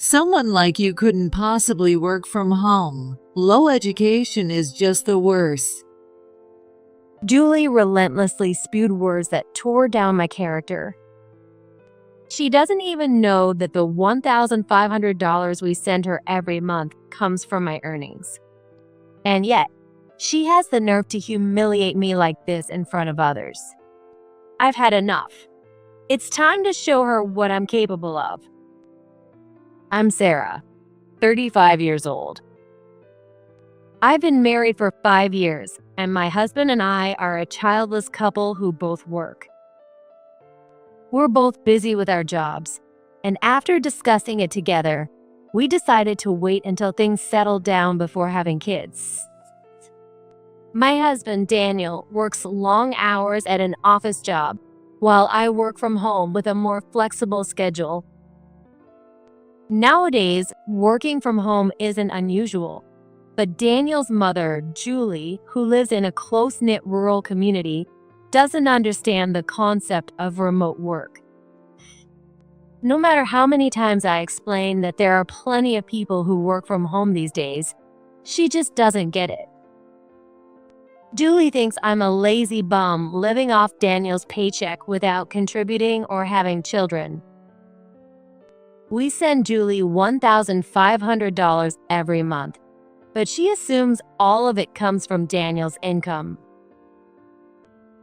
Someone like you couldn't possibly work from home. Low education is just the worst. Julie relentlessly spewed words that tore down my character. She doesn't even know that the $1,500 we send her every month comes from my earnings. And yet, she has the nerve to humiliate me like this in front of others. I've had enough. It's time to show her what I'm capable of. I'm Sarah, 35 years old. I've been married for 5 years, and my husband and I are a childless couple who both work. We're both busy with our jobs, and after discussing it together, we decided to wait until things settled down before having kids. My husband, Daniel, works long hours at an office job, while I work from home with a more flexible schedule. Nowadays, working from home isn't unusual, but Daniel's mother, Julie, who lives in a close-knit rural community, doesn't understand the concept of remote work. No matter how many times I explain that there are plenty of people who work from home these days, she just doesn't get it. Julie thinks I'm a lazy bum living off Daniel's paycheck without contributing or having children. We send Julie $1,500 every month, but she assumes all of it comes from Daniel's income.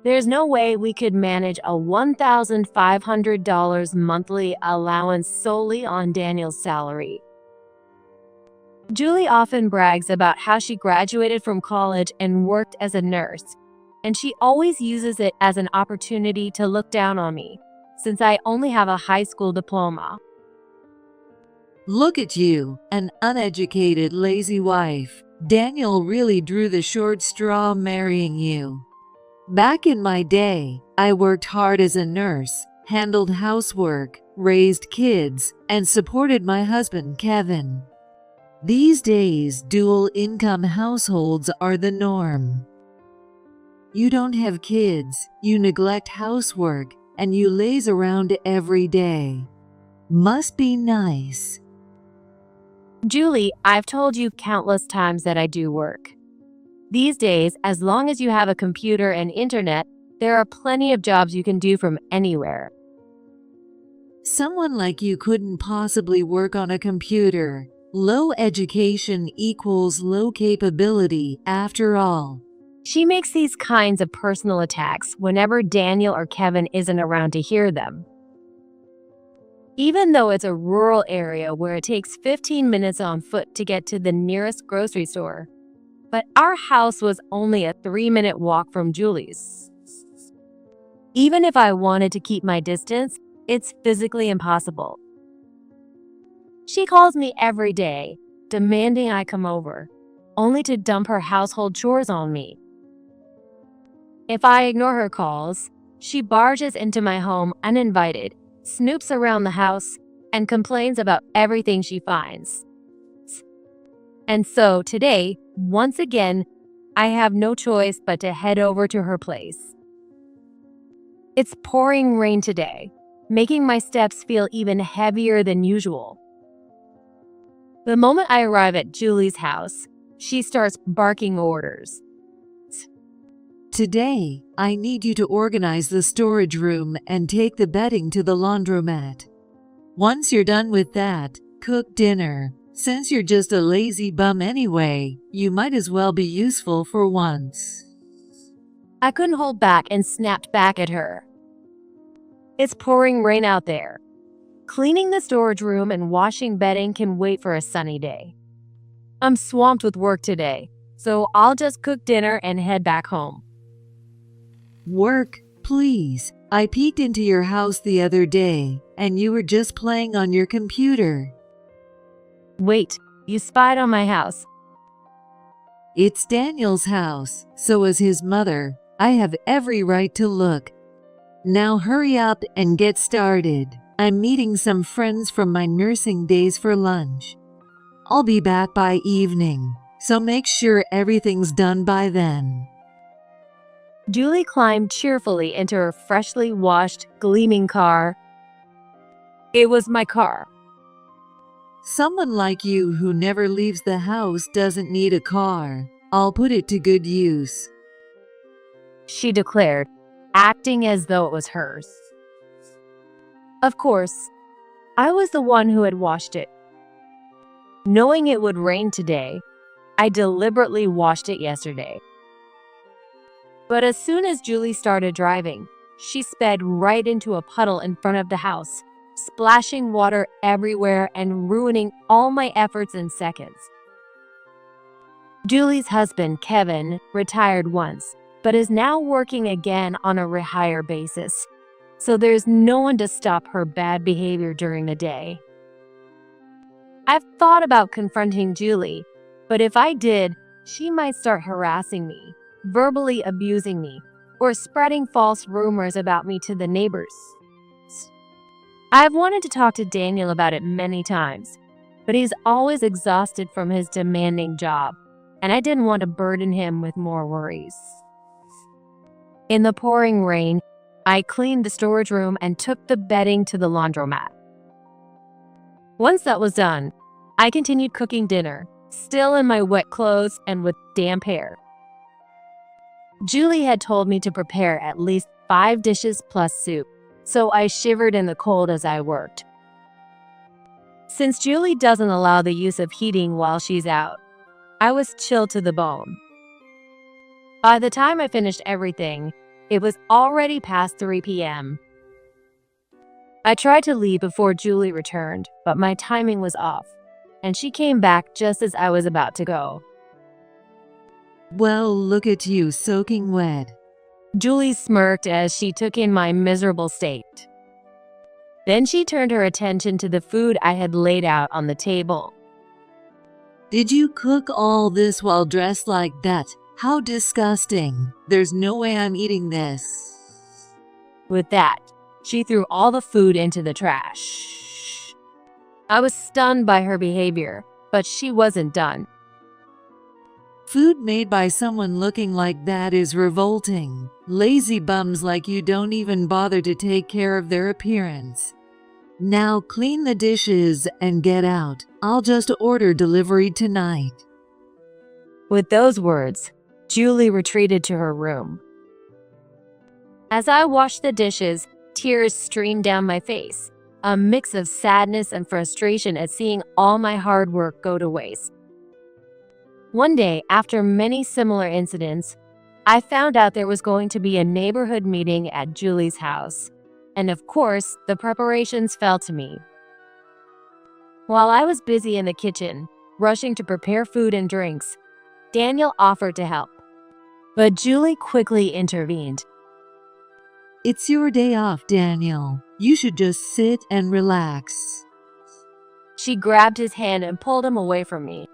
There's no way we could manage a $1,500 monthly allowance solely on Daniel's salary. Julie often brags about how she graduated from college and worked as a nurse, and she always uses it as an opportunity to look down on me, since I only have a high school diploma. Look at you, an uneducated, lazy wife. Daniel really drew the short straw marrying you. Back in my day, I worked hard as a nurse, handled housework, raised kids, and supported my husband, Kevin. These days, dual-income households are the norm. You don't have kids, you neglect housework, and you laze around every day. Must be nice. Julie, I've told you countless times that I do work. These days, as long as you have a computer and internet, there are plenty of jobs you can do from anywhere. Someone like you couldn't possibly work on a computer. Low education equals low capability, after all. She makes these kinds of personal attacks whenever Daniel or Kevin isn't around to hear them. Even though it's a rural area where it takes 15 minutes on foot to get to the nearest grocery store, but our house was only a 3-minute walk from Julie's. Even if I wanted to keep my distance, it's physically impossible. She calls me every day, demanding I come over, only to dump her household chores on me. If I ignore her calls, she barges into my home uninvited, snoops around the house, and complains about everything she finds. And so today, once again, I have no choice but to head over to her place. It's pouring rain today, making my steps feel even heavier than usual. The moment I arrive at Julie's house, she starts barking orders. Today, I need you to organize the storage room and take the bedding to the laundromat. Once you're done with that, cook dinner. Since you're just a lazy bum anyway, you might as well be useful for once. I couldn't hold back and snapped back at her. It's pouring rain out there. Cleaning the storage room and washing bedding can wait for a sunny day. I'm swamped with work today, so I'll just cook dinner and head back home. Work, please. I peeked into your house the other day, and you were just playing on your computer. Wait, you spied on my house. It's Daniel's house, so is his mother. I have every right to look. Now hurry up and get started. I'm meeting some friends from my nursing days for lunch. I'll be back by evening, so make sure everything's done by then. Julie climbed cheerfully into her freshly washed, gleaming car. It was my car. Someone like you who never leaves the house doesn't need a car. I'll put it to good use," she declared, acting as though it was hers. Of course, I was the one who had washed it. Knowing it would rain today, I deliberately washed it yesterday. But as soon as Julie started driving, she sped right into a puddle in front of the house, splashing water everywhere and ruining all my efforts in seconds. Julie's husband, Kevin, retired once, but is now working again on a rehire basis, so there's no one to stop her bad behavior during the day. I've thought about confronting Julie, but if I did, she might start harassing me, verbally abusing me, or spreading false rumors about me to the neighbors. I've wanted to talk to Daniel about it many times, but he's always exhausted from his demanding job, and I didn't want to burden him with more worries. In the pouring rain, I cleaned the storage room and took the bedding to the laundromat. Once that was done, I continued cooking dinner, still in my wet clothes and with damp hair. Julie had told me to prepare at least 5 dishes plus soup, so I shivered in the cold as I worked. Since Julie doesn't allow the use of heating while she's out, I was chilled to the bone. By the time I finished everything, it was already past 3 p.m. I tried to leave before Julie returned, but my timing was off, and she came back just as I was about to go. "Well, look at you soaking wet." Julie smirked as she took in my miserable state. Then she turned her attention to the food I had laid out on the table. "Did you cook all this while dressed like that? How disgusting. There's no way I'm eating this." With that, she threw all the food into the trash. I was stunned by her behavior, but she wasn't done. "Food made by someone looking like that is revolting. Lazy bums like you don't even bother to take care of their appearance. Now clean the dishes and get out. I'll just order delivery tonight." With those words, Julie retreated to her room. As I washed the dishes, tears streamed down my face, a mix of sadness and frustration at seeing all my hard work go to waste. One day, after many similar incidents, I found out there was going to be a neighborhood meeting at Julie's house, and of course, the preparations fell to me. While I was busy in the kitchen, rushing to prepare food and drinks, Daniel offered to help. But Julie quickly intervened. "It's your day off, Daniel. You should just sit and relax." She grabbed his hand and pulled him away from me.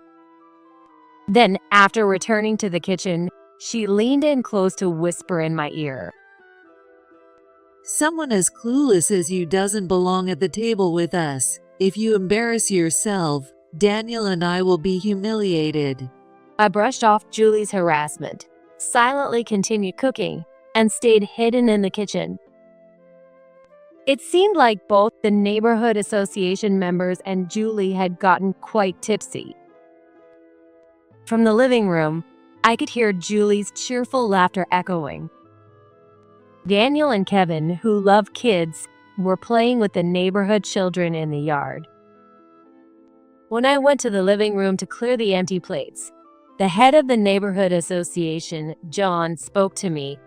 Then, after returning to the kitchen, she leaned in close to whisper in my ear. "Someone as clueless as you doesn't belong at the table with us. If you embarrass yourself, Daniel and I will be humiliated." I brushed off Julie's harassment, silently continued cooking, and stayed hidden in the kitchen. It seemed like both the neighborhood association members and Julie had gotten quite tipsy. From the living room, I could hear Julie's cheerful laughter echoing. Daniel and Kevin, who love kids, were playing with the neighborhood children in the yard. When I went to the living room to clear the empty plates, the head of the neighborhood association, John, spoke to me.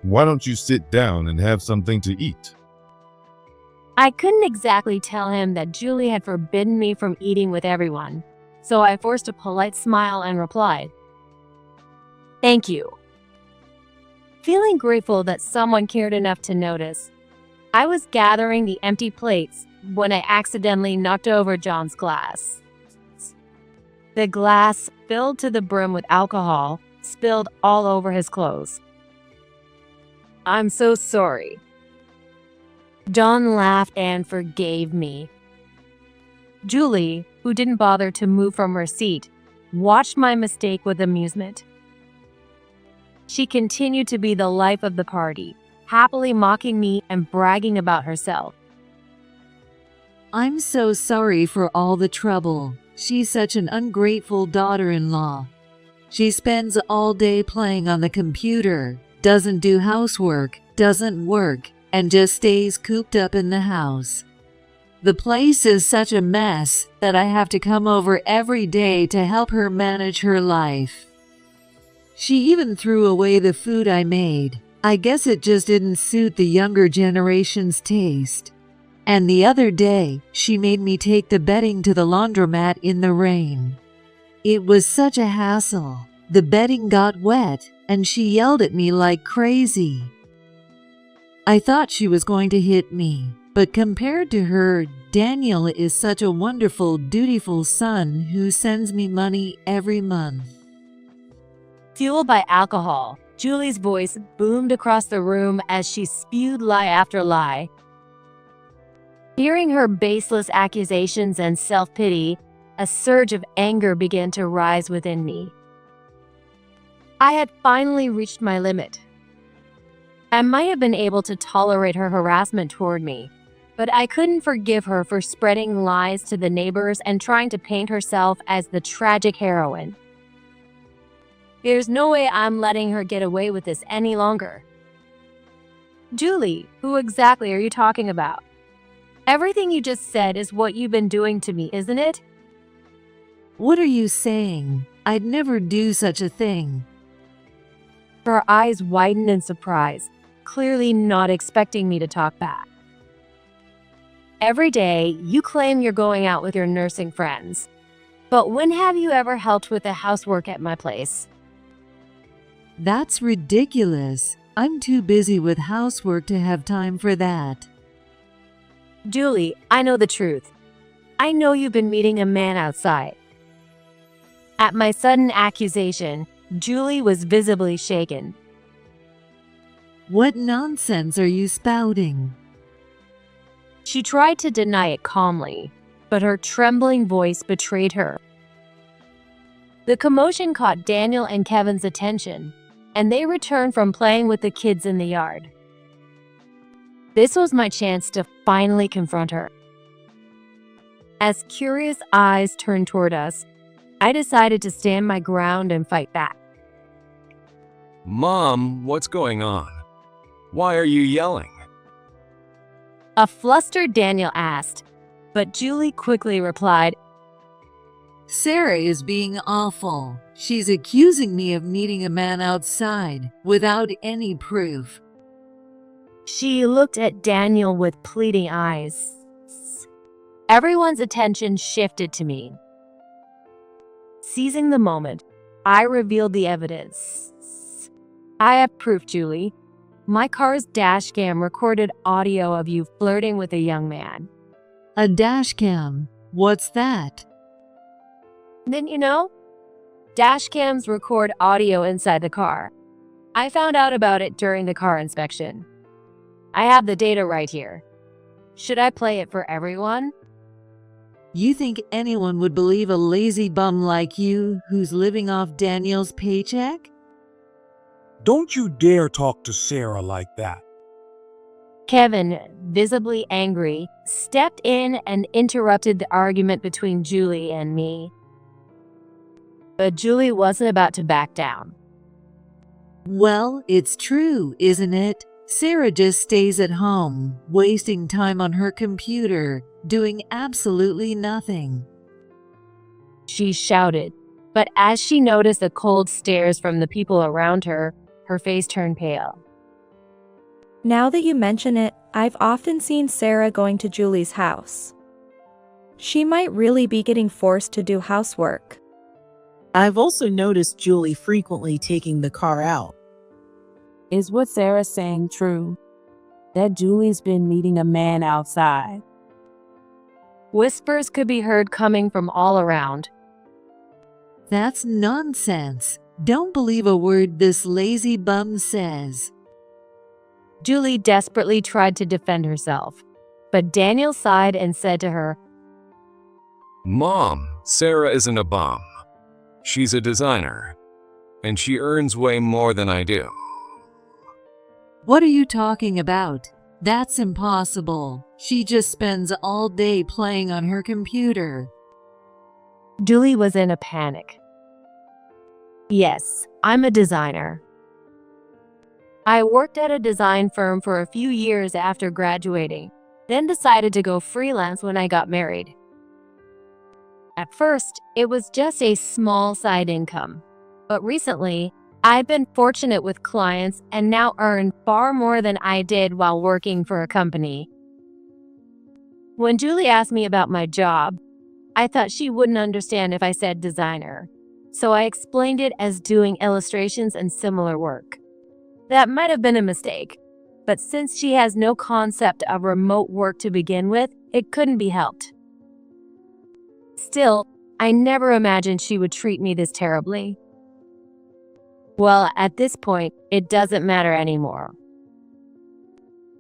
"Why don't you sit down and have something to eat?" I couldn't exactly tell him that Julie had forbidden me from eating with everyone, so I forced a polite smile and replied, "Thank you." Feeling grateful that someone cared enough to notice, I was gathering the empty plates when I accidentally knocked over John's glass. The glass, filled to the brim with alcohol, spilled all over his clothes. "I'm so sorry." John laughed and forgave me. Julie, who didn't bother to move from her seat, watched my mistake with amusement. She continued to be the life of the party, happily mocking me and bragging about herself. I'm so sorry for all the trouble. She's such an ungrateful daughter-in-law. She spends all day playing on the computer, doesn't do housework, doesn't work, and just stays cooped up in the house. The place is such a mess that I have to come over every day to help her manage her life. She even threw away the food I made. I guess it just didn't suit the younger generation's taste. And the other day, she made me take the bedding to the laundromat in the rain. It was such a hassle. The bedding got wet, and she yelled at me like crazy. I thought she was going to hit me, but compared to her, Daniel is such a wonderful, dutiful son who sends me money every month. Fueled by alcohol, Julie's voice boomed across the room as she spewed lie after lie. Hearing her baseless accusations and self-pity, a surge of anger began to rise within me. I had finally reached my limit. I might have been able to tolerate her harassment toward me, but I couldn't forgive her for spreading lies to the neighbors and trying to paint herself as the tragic heroine. There's no way I'm letting her get away with this any longer. Julie, who exactly are you talking about? Everything you just said is what you've been doing to me, isn't it? What are you saying? I'd never do such a thing. Her eyes widened in surprise, clearly not expecting me to talk back. Every day, you claim you're going out with your nursing friends. But when have you ever helped with the housework at my place? That's ridiculous. I'm too busy with housework to have time for that. Julie, I know the truth. I know you've been meeting a man outside. At my sudden accusation, Julie was visibly shaken. What nonsense are you spouting? She tried to deny it calmly, but her trembling voice betrayed her. The commotion caught Daniel and Kevin's attention, and they returned from playing with the kids in the yard. This was my chance to finally confront her. As curious eyes turned toward us, I decided to stand my ground and fight back. Mom, what's going on? Why are you yelling? A flustered Daniel asked, but Julie quickly replied, Sarah is being awful. She's accusing me of meeting a man outside without any proof. She looked at Daniel with pleading eyes. Everyone's attention shifted to me. Seizing the moment, I revealed the evidence. I have proof, Julie. My car's dash cam recorded audio of you flirting with a young man. A dash cam? What's that? Didn't you know? Dash cams record audio inside the car. I found out about it during the car inspection. I have the data right here. Should I play it for everyone? You think anyone would believe a lazy bum like you who's living off Daniel's paycheck? Don't you dare talk to Sarah like that. Kevin, visibly angry, stepped in and interrupted the argument between Julie and me. But Julie wasn't about to back down. Well, it's true, isn't it? Sarah just stays at home, wasting time on her computer, doing absolutely nothing. She shouted, but as she noticed the cold stares from the people around her, her face turned pale. Now that you mention it, I've often seen Sarah going to Julie's house. She might really be getting forced to do housework. I've also noticed Julie frequently taking the car out. Is what Sarah's saying true? That Julie's been meeting a man outside? Whispers could be heard coming from all around. That's nonsense. Don't believe a word this lazy bum says. Julie desperately tried to defend herself, but Daniel sighed and said to her, Mom, Sarah isn't a bum. She's a designer, and she earns way more than I do. What are you talking about? That's impossible. She just spends all day playing on her computer. Julie was in a panic. Yes, I'm a designer. I worked at a design firm for a few years after graduating, then decided to go freelance when I got married. At first, it was just a small side income, but recently, I've been fortunate with clients and now earn far more than I did while working for a company. When Julie asked me about my job, I thought she wouldn't understand if I said designer, so I explained it as doing illustrations and similar work. That might have been a mistake, but since she has no concept of remote work to begin with, it couldn't be helped. Still, I never imagined she would treat me this terribly. Well, at this point, it doesn't matter anymore.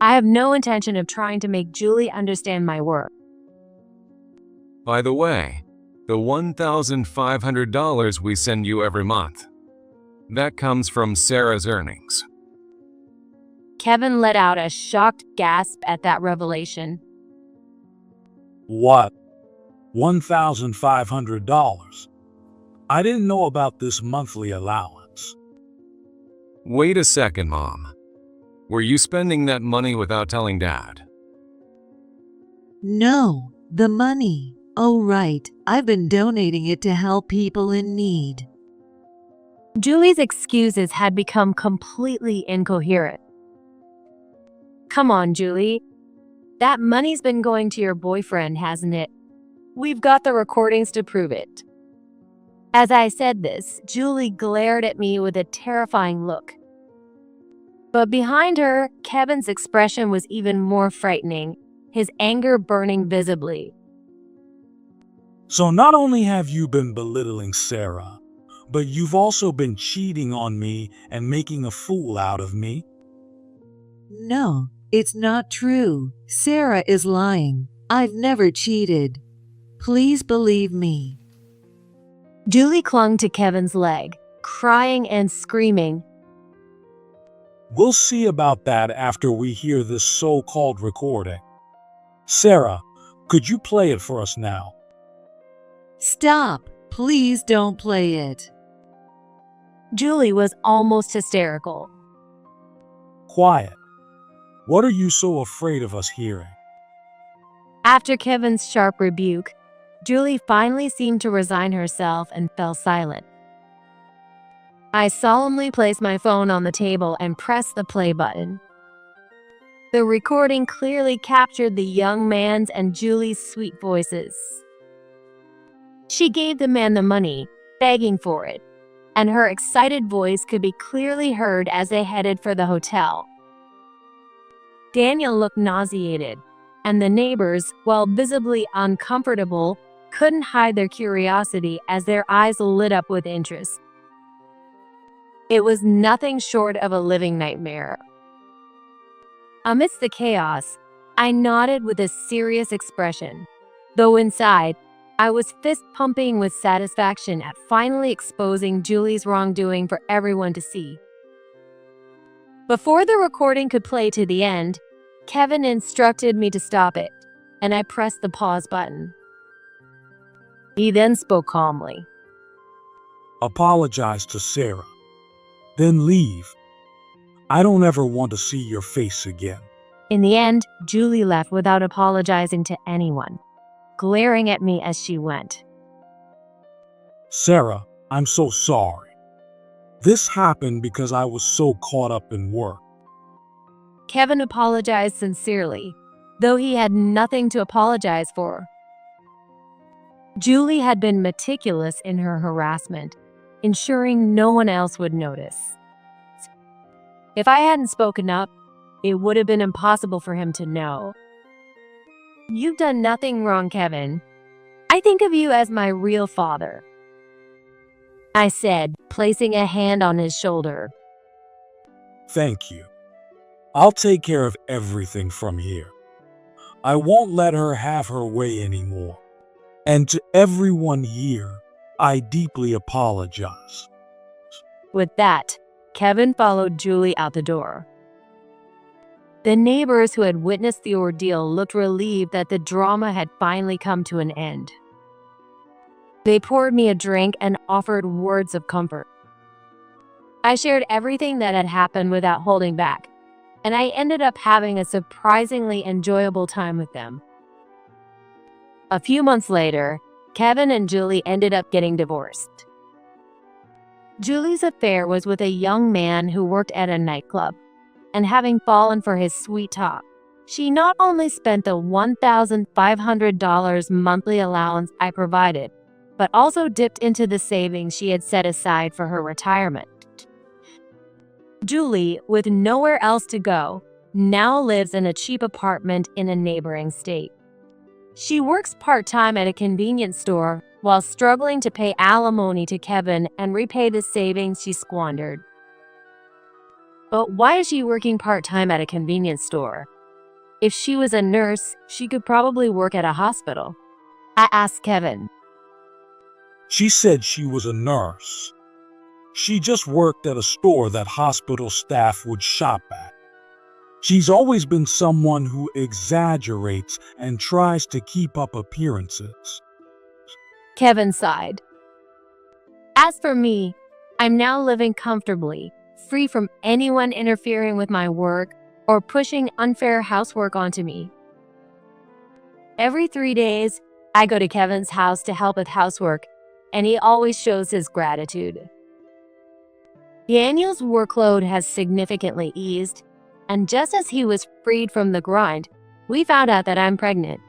I have no intention of trying to make Julie understand my work. By the way, the $1,500 we send you every month, that comes from Sarah's earnings. Kevin let out a shocked gasp at that revelation. What? $1,500? I didn't know about this monthly allowance. Wait a second, Mom. Were you spending that money without telling Dad? No, the money. Oh, right. I've been donating it to help people in need. Julie's excuses had become completely incoherent. Come on, Julie. That money's been going to your boyfriend, hasn't it? We've got the recordings to prove it. As I said this, Julie glared at me with a terrifying look. But behind her, Kevin's expression was even more frightening, his anger burning visibly. So not only have you been belittling Sarah, but you've also been cheating on me and making a fool out of me? No, it's not true. Sarah is lying. I've never cheated. Please believe me. Julie clung to Kevin's leg, crying and screaming. We'll see about that after we hear this so-called recording. Sarah, could you play it for us now? Stop. Please don't play it. Julie was almost hysterical. Quiet. What are you so afraid of us hearing? After Kevin's sharp rebuke, Julie finally seemed to resign herself and fell silent. I solemnly placed my phone on the table and pressed the play button. The recording clearly captured the young man's and Julie's sweet voices. She gave the man the money, begging for it, and her excited voice could be clearly heard as they headed for the hotel. Daniel looked nauseated, and the neighbors, while visibly uncomfortable, couldn't hide their curiosity as their eyes lit up with interest. It was nothing short of a living nightmare. Amidst the chaos, I nodded with a serious expression, though inside, I was fist-pumping with satisfaction at finally exposing Julie's wrongdoing for everyone to see. Before the recording could play to the end, Kevin instructed me to stop it, and I pressed the pause button. He then spoke calmly. Apologize to Sarah. Then leave. I don't ever want to see your face again. In the end, Julie left without apologizing to anyone, glaring at me as she went. Sarah, I'm so sorry. This happened because I was so caught up in work. Kevin apologized sincerely, though he had nothing to apologize for. Julie had been meticulous in her harassment, ensuring no one else would notice. If I hadn't spoken up, it would have been impossible for him to know. You've done nothing wrong, Kevin. I think of you as my real father, I said, placing a hand on his shoulder. Thank you. I'll take care of everything from here. I won't let her have her way anymore. And to everyone here, I deeply apologize. With that, Kevin followed Julie out the door. The neighbors who had witnessed the ordeal looked relieved that the drama had finally come to an end. They poured me a drink and offered words of comfort. I shared everything that had happened without holding back, and I ended up having a surprisingly enjoyable time with them. A few months later, Kevin and Julie ended up getting divorced. Julie's affair was with a young man who worked at a nightclub, and having fallen for his sweet talk, she not only spent the $1,500 monthly allowance I provided, but also dipped into the savings she had set aside for her retirement. Julie, with nowhere else to go, now lives in a cheap apartment in a neighboring state. She works part-time at a convenience store while struggling to pay alimony to Kevin and repay the savings she squandered. But why is she working part-time at a convenience store? If she was a nurse, she could probably work at a hospital. I asked Kevin. She said she was a nurse. She just worked at a store that hospital staff would shop at. She's always been someone who exaggerates and tries to keep up appearances. Kevin sighed. As for me, I'm now living comfortably, free from anyone interfering with my work or pushing unfair housework onto me. Every 3 days, I go to Kevin's house to help with housework, and he always shows his gratitude. Daniel's workload has significantly eased, and just as he was freed from the grind, we found out that I'm pregnant.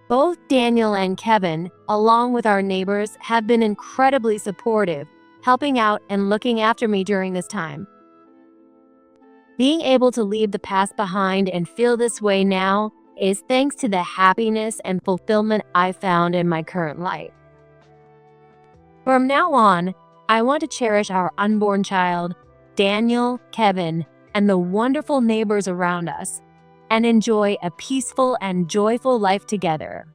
Both Daniel and Kevin, along with our neighbors, have been incredibly supportive, helping out and looking after me during this time. Being able to leave the past behind and feel this way now is thanks to the happiness and fulfillment I found in my current life. From now on, I want to cherish our unborn child, Daniel, Kevin, and the wonderful neighbors around us, and enjoy a peaceful and joyful life together.